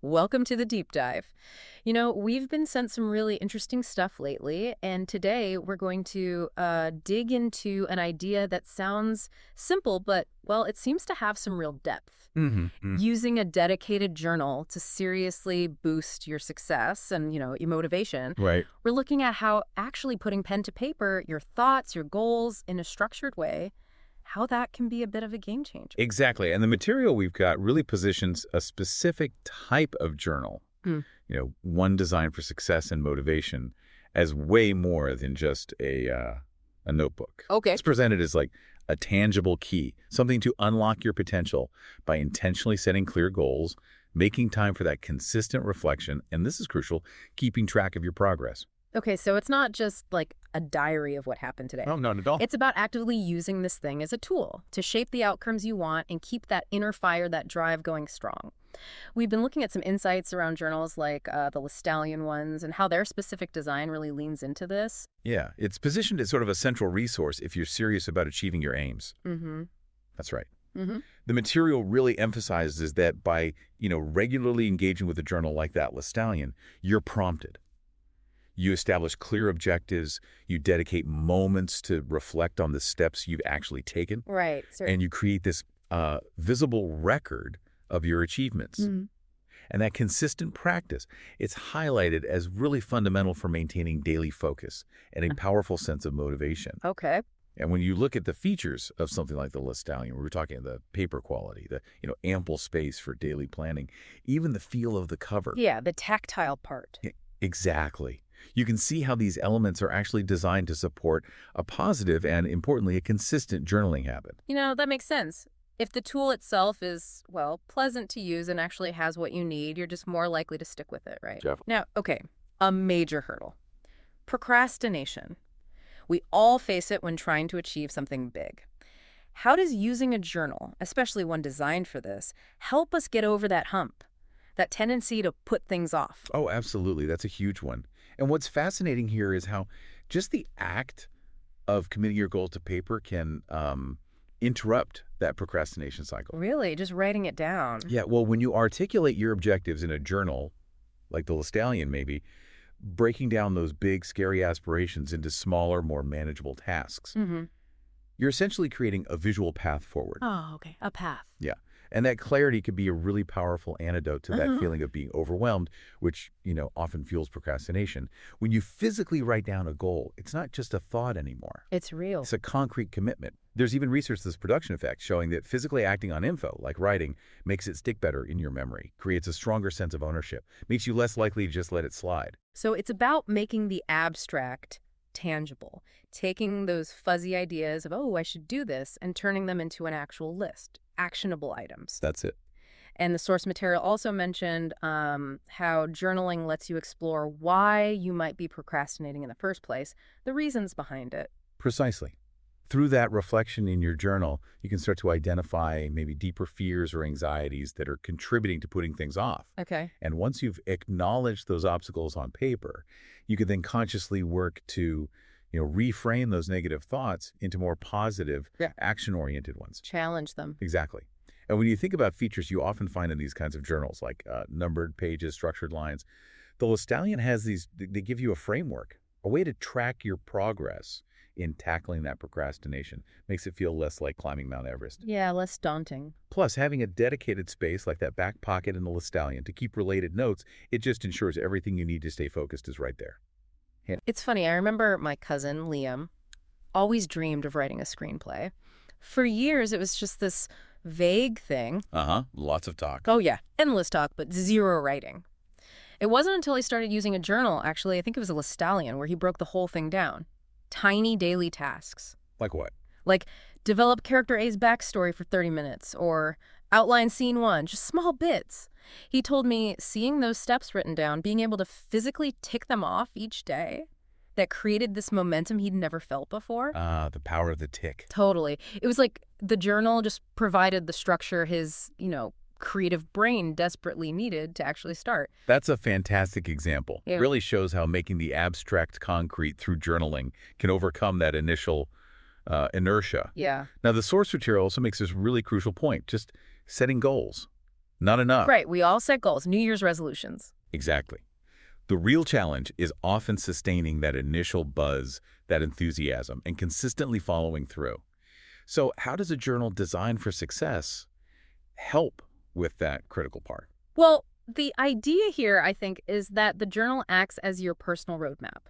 Welcome to the deep dive. We've been sent some really interesting stuff lately, and today we're going to dig into an idea that sounds simple, but, well, it seems to have some real depth. Mm-hmm. Using a dedicated journal to seriously boost your success and, your motivation, Right. we're looking at how actually putting pen to paper, your thoughts, your goals in a structured way, how that can be a bit of a game changer. Exactly. And the material we've got really positions a specific type of journal, Mm. one designed for success and motivation as way more than just a notebook. Okay. It's presented as like a tangible key, something to unlock your potential by intentionally setting clear goals, making time for that consistent reflection, and this is crucial, keeping track of your progress. Okay, so it's not just like a diary of what happened today. Oh, not at all. It's about actively using this thing as a tool to shape the outcomes you want and keep that inner fire, that drive going strong. We've been looking at some insights around journals like the Lestallion ones and how their specific design really leans into this. Yeah, it's positioned as sort of a central resource if you're serious about achieving your aims. Mm-hmm. That's right. Mm-hmm. The material really emphasizes that by, regularly engaging with a journal like that Lestallion, you're prompted. You establish clear objectives, you dedicate moments to reflect on the steps you've actually taken, Right. and you create this visible record of your achievements. Mm-hmm. And that consistent practice, it's highlighted as really fundamental for maintaining daily focus and a powerful sense of motivation. Okay. And when you look at the features of something like the Lestallion, we were talking the paper quality, the ample space for daily planning, even the feel of the cover. Yeah, the tactile part. Exactly. You can see how these elements are actually designed to support a positive and, importantly, a consistent journaling habit. That makes sense. If the tool itself is, well, pleasant to use and actually has what you need, you're just more likely to stick with it, right? Jeff? Now, okay, a major hurdle. Procrastination. We all face it when trying to achieve something big. How does using a journal, especially one designed for this, help us get over that hump, that tendency to put things off? Oh, absolutely. That's a huge one. And what's fascinating here is how just the act of committing your goal to paper can interrupt that procrastination cycle. Really? Just writing it down? Yeah, well, when you articulate your objectives in a journal, like the Lestallion maybe, breaking down those big, scary aspirations into smaller, more manageable tasks, Mm-hmm. you're essentially creating a visual path forward. Oh, okay. A path. Yeah. And that clarity could be a really powerful antidote to that feeling of being overwhelmed, which, often fuels procrastination. When you physically write down a goal, it's not just a thought anymore. It's real. It's a concrete commitment. There's even research, this production effect, showing that physically acting on info, like writing, makes it stick better in your memory, creates a stronger sense of ownership, makes you less likely to just let it slide. So it's about making the abstract tangible, taking those fuzzy ideas of, oh, I should do this, and turning them into an actual list, actionable items. That's it. And the source material also mentioned how journaling lets you explore why you might be procrastinating in the first place, the reasons behind it. Precisely. Through that reflection in your journal, you can start to identify maybe deeper fears or anxieties that are contributing to putting things off. Okay. And once you've acknowledged those obstacles on paper, you can then consciously work to, reframe those negative thoughts into more positive, action-oriented ones. Challenge them. Exactly. And when you think about features you often find in these kinds of journals, like numbered pages, structured lines, the Lestallion has these, they give you a framework, a way to track your progress in tackling that procrastination. Makes it feel less like climbing Mount Everest. Yeah, less daunting. Plus, having a dedicated space like that back pocket in the Lestallion to keep related notes, it just ensures everything you need to stay focused is right there. It's funny, I remember my cousin, Liam, always dreamed of writing a screenplay. For years, it was just this vague thing. Lots of talk. Oh, yeah, endless talk, but zero writing. It wasn't until he started using a journal, actually, I think it was a Lestallion, where he broke the whole thing down. Tiny daily tasks. Like what? Like, develop character A's backstory for 30 minutes, or outline scene 1, just small bits. He told me seeing those steps written down, being able to physically tick them off each day, that created this momentum he'd never felt before. The power of the tick. Totally. It was like the journal just provided the structure his, creative brain desperately needed to actually start. That's a fantastic example. Yeah. It really shows how making the abstract concrete through journaling can overcome that initial inertia. Yeah. Now, the source material also makes this really crucial point, just setting goals. Not enough. Right, we all set goals, New Year's resolutions. Exactly. The real challenge is often sustaining that initial buzz, that enthusiasm, and consistently following through. So how does a journal designed for success help with that critical part? Well, the idea here, I think, is that the journal acts as your personal roadmap,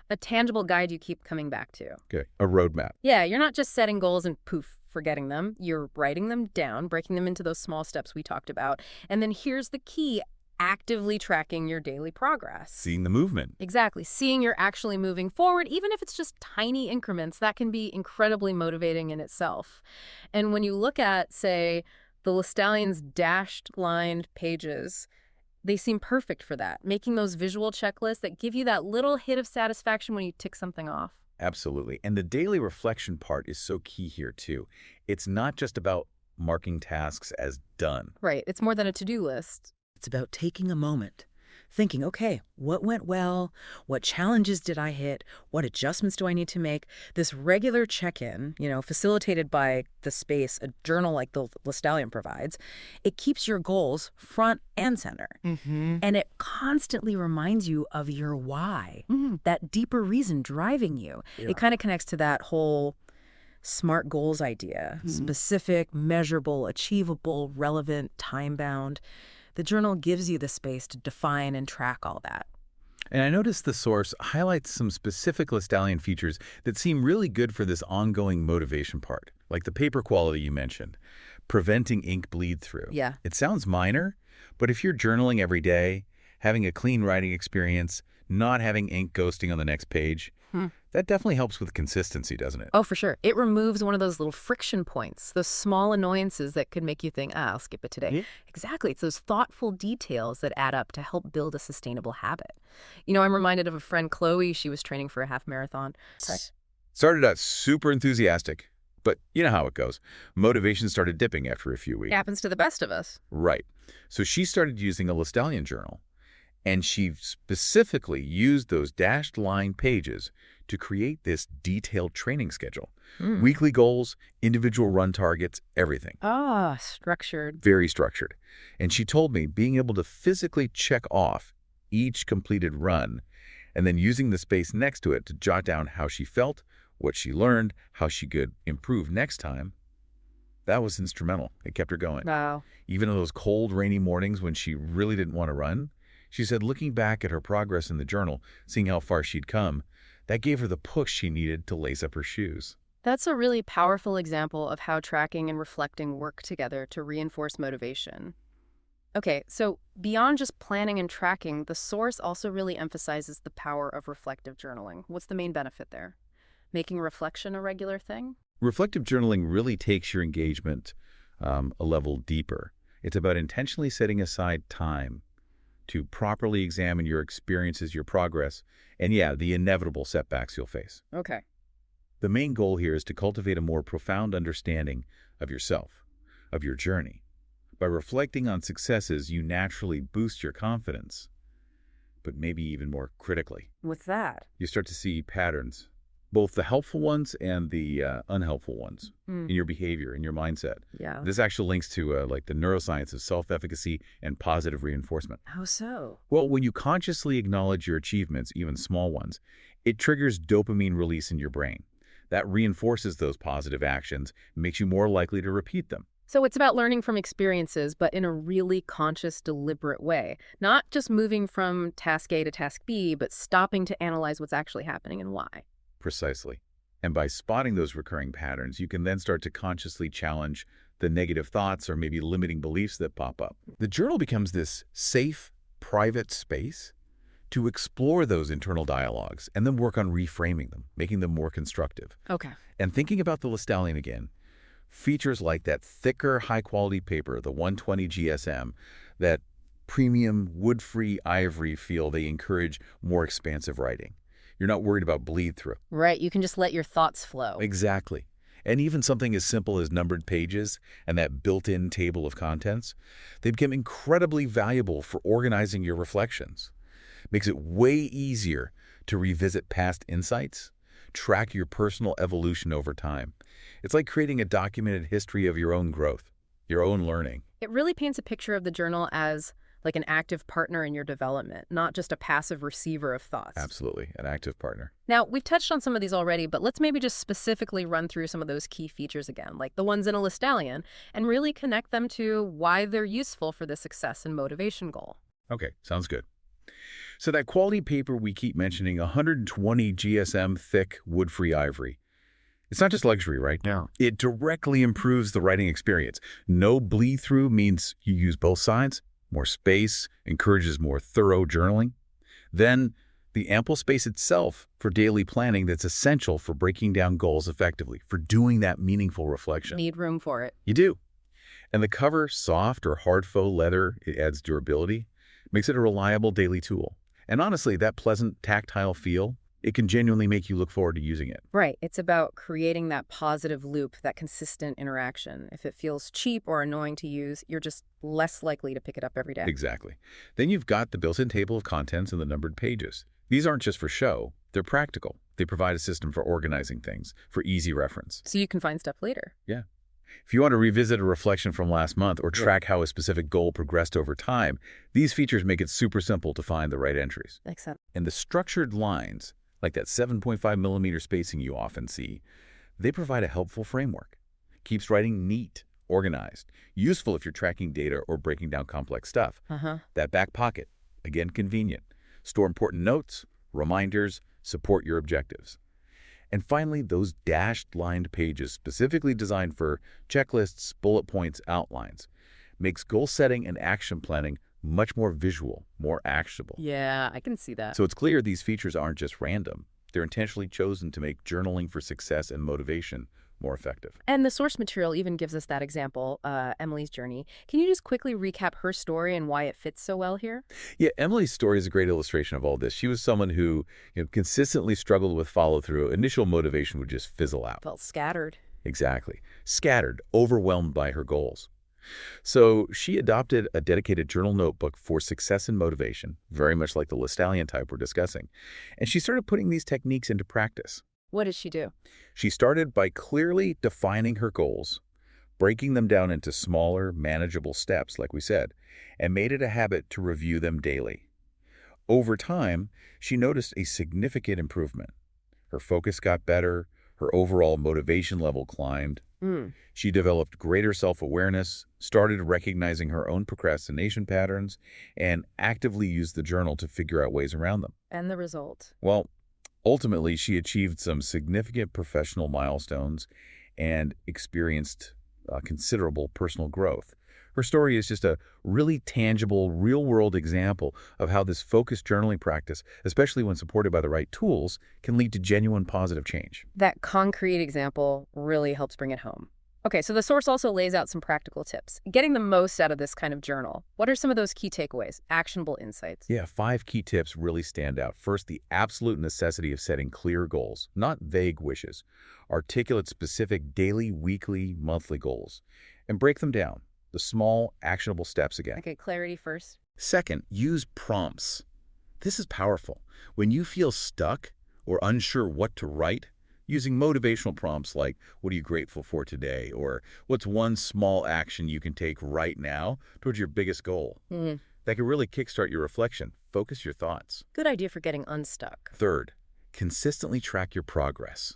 a tangible guide you keep coming back to. Okay, a roadmap. Yeah, you're not just setting goals and poof, forgetting them. You're writing them down, breaking them into those small steps we talked about. And then here's the key, actively tracking your daily progress. Seeing the movement. Exactly. Seeing you're actually moving forward, even if it's just tiny increments, that can be incredibly motivating in itself. And when you look at, say, the Lestallion's dashed lined pages, they seem perfect for that, making those visual checklists that give you that little hit of satisfaction when you tick something off. Absolutely. And the daily reflection part is so key here, too. It's not just about marking tasks as done. Right. It's more than a to-do list. It's about taking a moment, thinking, okay, what went well? What challenges did I hit? What adjustments do I need to make? This regular check-in, facilitated by the space a journal like the Lestallion provides, it keeps your goals front and center. And it constantly reminds you of your why, that deeper reason driving you. Yeah. It kind of connects to that whole SMART goals idea, specific, measurable, achievable, relevant, time-bound. The journal gives you the space to define and track all that. And I noticed the source highlights some specific Lestallion features that seem really good for this ongoing motivation part, like the paper quality you mentioned, preventing ink bleed through. Yeah. It sounds minor, but if you're journaling every day, having a clean writing experience, not having ink ghosting on the next page, that definitely helps with consistency, doesn't it? Oh, for sure. It removes one of those little friction points, those small annoyances that could make you think, I'll skip it today. Exactly. It's those thoughtful details that add up to help build a sustainable habit. I'm reminded of a friend, Chloe. She was training for a half marathon. Started out super enthusiastic, but you know how it goes. Motivation started dipping after a few weeks. It happens to the best of us. Right. So she started using a Lestallion journal, and she specifically used those dashed line pages to create this detailed training schedule. Weekly goals, individual run targets, everything. Structured. Very structured. And she told me being able to physically check off each completed run and then using the space next to it to jot down how she felt, what she learned, how she could improve next time, that was instrumental. It kept her going. Wow. Even on those cold, rainy mornings when she really didn't want to run, she said looking back at her progress in the journal, seeing how far she'd come, that gave her the push she needed to lace up her shoes. That's a really powerful example of how tracking and reflecting work together to reinforce motivation. Okay, so beyond just planning and tracking, the source also really emphasizes the power of reflective journaling. What's the main benefit there? Making reflection a regular thing? Reflective journaling really takes your engagement a level deeper. It's about intentionally setting aside time to properly examine your experiences, your progress, and the inevitable setbacks you'll face. Okay. The main goal here is to cultivate a more profound understanding of yourself, of your journey. By reflecting on successes, you naturally boost your confidence, but maybe even more critically. What's that? You start to see patterns, both the helpful ones and the unhelpful ones in your behavior, in your mindset. Yeah. This actually links to like the neuroscience of self-efficacy and positive reinforcement. How so? Well, when you consciously acknowledge your achievements, even small ones, it triggers dopamine release in your brain. That reinforces those positive actions, makes you more likely to repeat them. So it's about learning from experiences, but in a really conscious, deliberate way. Not just moving from task A to task B, but stopping to analyze what's actually happening and why. Precisely. And by spotting those recurring patterns, you can then start to consciously challenge the negative thoughts or maybe limiting beliefs that pop up. The journal becomes this safe, private space to explore those internal dialogues and then work on reframing them, making them more constructive. Okay. And thinking about the Lestallion again, features like that thicker, high-quality paper, the 120 GSM, that premium wood-free ivory feel, they encourage more expansive writing. You're not worried about bleed-through. Right. You can just let your thoughts flow. Exactly. And even something as simple as numbered pages and that built-in table of contents, they become incredibly valuable for organizing your reflections. Makes it way easier to revisit past insights, track your personal evolution over time. It's like creating a documented history of your own growth. your own learning. It really paints a picture of the journal as like an active partner in your development, not just a passive receiver of thoughts. Absolutely, an active partner. Now, we've touched on some of these already, but let's maybe just specifically run through some of those key features again, like the ones in a Lestallion, and really connect them to why they're useful for the success and motivation goal. Okay, sounds good. So that quality paper we keep mentioning, 120 GSM thick wood-free ivory. It's not just luxury, right? No. It directly improves the writing experience. No bleed-through means you use both sides. More space encourages more thorough journaling. Then, the ample space itself for daily planning that's essential for breaking down goals effectively, for doing that meaningful reflection. Need room for it. You do. And the cover, soft or hard faux leather, it adds durability, makes it a reliable daily tool. And honestly, that pleasant tactile feel, it can genuinely make you look forward to using it. Right. It's about creating that positive loop, that consistent interaction. If it feels cheap or annoying to use, you're just less likely to pick it up every day. Exactly. Then you've got the built-in table of contents and the numbered pages. These aren't just for show, they're practical. They provide a system for organizing things, for easy reference. So you can find stuff later. Yeah. If you want to revisit a reflection from last month or track how a specific goal progressed over time, these features make it super simple to find the right entries. Makes sense. And the structured lines, like that 7.5 millimeter spacing you often see, they provide a helpful framework. Keeps writing neat, organized, useful if you're tracking data or breaking down complex stuff. That back pocket, again convenient. Store important notes, reminders, support your objectives. And finally, those dashed lined pages specifically designed for checklists, bullet points, outlines, makes goal setting and action planning much more visual, more actionable. Yeah, I can see that. So it's clear these features aren't just random. They're intentionally chosen to make journaling for success and motivation more effective. And the source material even gives us that example, Emily's journey. Can you just quickly recap her story and why it fits so well here? Yeah, Emily's story is a great illustration of all this. She was someone who consistently struggled with follow-through. Initial motivation would just fizzle out. Felt scattered. Exactly. Scattered, overwhelmed by her goals. So she adopted a dedicated journal notebook for success and motivation, very much like the Lestallion type we're discussing. And she started putting these techniques into practice. What did she do? She started by clearly defining her goals, breaking them down into smaller, manageable steps, like we said, and made it a habit to review them daily. Over time, she noticed a significant improvement. Her focus got better, her overall motivation level climbed. She developed greater self-awareness, started recognizing her own procrastination patterns, and actively used the journal to figure out ways around them. And the result? Well, ultimately, she achieved some significant professional milestones and experienced considerable personal growth. Her story is just a really tangible, real-world example of how this focused journaling practice, especially when supported by the right tools, can lead to genuine positive change. That concrete example really helps bring it home. Okay, so the source also lays out some practical tips. Getting the most out of this kind of journal. What are some of those key takeaways, actionable insights? Yeah, 5 key tips really stand out. First, the absolute necessity of setting clear goals, not vague wishes. Articulate specific daily, weekly, monthly goals, and break them down. The small, actionable steps again. Okay, clarity first. Second, use prompts. This is powerful. When you feel stuck or unsure what to write, using motivational prompts like, what are you grateful for today? Or what's one small action you can take right now towards your biggest goal? That can really kickstart your reflection. Focus your thoughts. Good idea for getting unstuck. Third, consistently track your progress.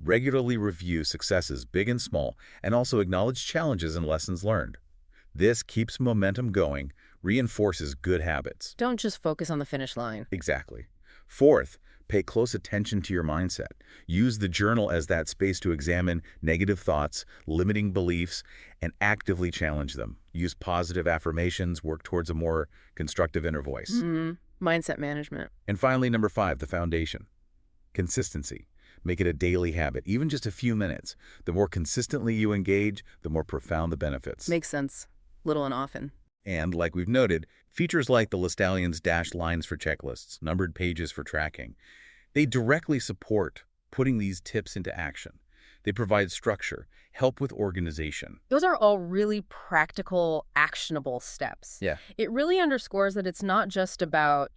Regularly review successes, big and small, and also acknowledge challenges and lessons learned. This keeps momentum going, reinforces good habits. Don't just focus on the finish line. Exactly. Fourth, pay close attention to your mindset. Use the journal as that space to examine negative thoughts, limiting beliefs, and actively challenge them. Use positive affirmations, work towards a more constructive inner voice. Mindset management. And finally, number 5, the foundation. Consistency. Make it a daily habit, even just a few minutes. The more consistently you engage, the more profound the benefits. Makes sense. Little and often. And like we've noted, features like the Lestallion's dashed lines for checklists, numbered pages for tracking, they directly support putting these tips into action. They provide structure, help with organization. Those are all really practical, actionable steps. Yeah. It really underscores that it's not just about,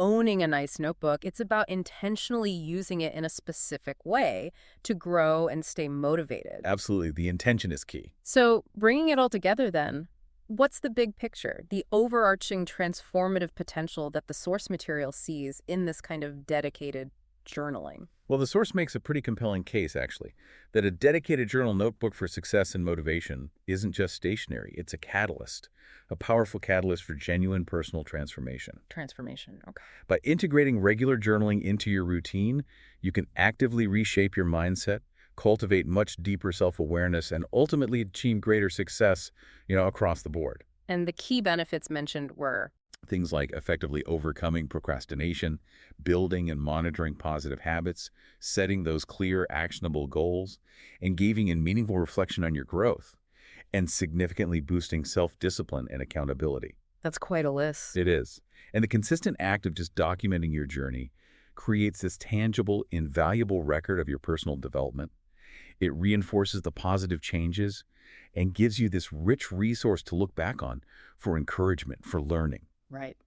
owning a nice notebook. It's about intentionally using it in a specific way to grow and stay motivated. Absolutely. The intention is key. So, bringing it all together then, what's the big picture, the overarching transformative potential that the source material sees in this kind of dedicated journaling? Well, the source makes a pretty compelling case, actually, that a dedicated journal notebook for success and motivation isn't just stationary. It's a catalyst, a powerful catalyst for genuine personal transformation. Transformation, okay. By integrating regular journaling into your routine, you can actively reshape your mindset, cultivate much deeper self-awareness, and ultimately achieve greater success, across the board. And the key benefits mentioned were Things like effectively overcoming procrastination, building and monitoring positive habits, setting those clear, actionable goals, engaging in meaningful reflection on your growth, and significantly boosting self-discipline and accountability. that's quite a list. It is. And the consistent act of just documenting your journey creates this tangible, invaluable record of your personal development. It reinforces the positive changes and gives you this rich resource to look back on for encouragement, for learning. Right.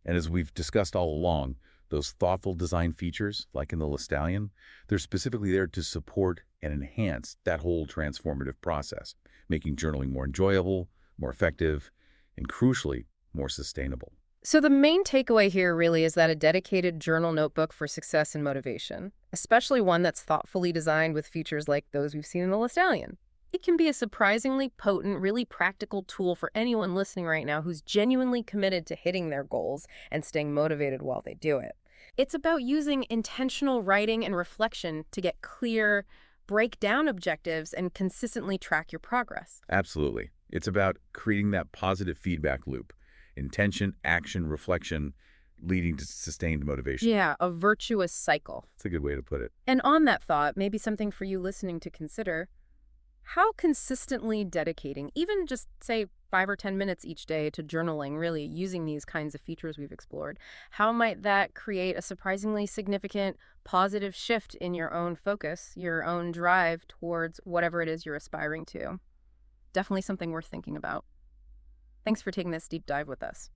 And as we've discussed all along, those thoughtful design features, like in the Lestallion, they're specifically there to support and enhance that whole transformative process, making journaling more enjoyable, more effective, and crucially, more sustainable. So the main takeaway here really is that a dedicated journal notebook for success and motivation, especially one that's thoughtfully designed with features like those we've seen in the Lestallion, it can be a surprisingly potent, really practical tool for anyone listening right now who's genuinely committed to hitting their goals and staying motivated while they do it. It's about using intentional writing and reflection to get clear, break down objectives, and consistently track your progress. Absolutely. It's about creating that positive feedback loop. Intention, action, reflection, leading to sustained motivation. Yeah, a virtuous cycle. That's a good way to put it. And on that thought, maybe something for you listening to consider: how consistently dedicating, even just say 5 or 10 minutes each day to journaling, really using these kinds of features we've explored, how might that create a surprisingly significant positive shift in your own focus, your own drive towards whatever it is you're aspiring to? Definitely something worth thinking about. Thanks for taking this deep dive with us.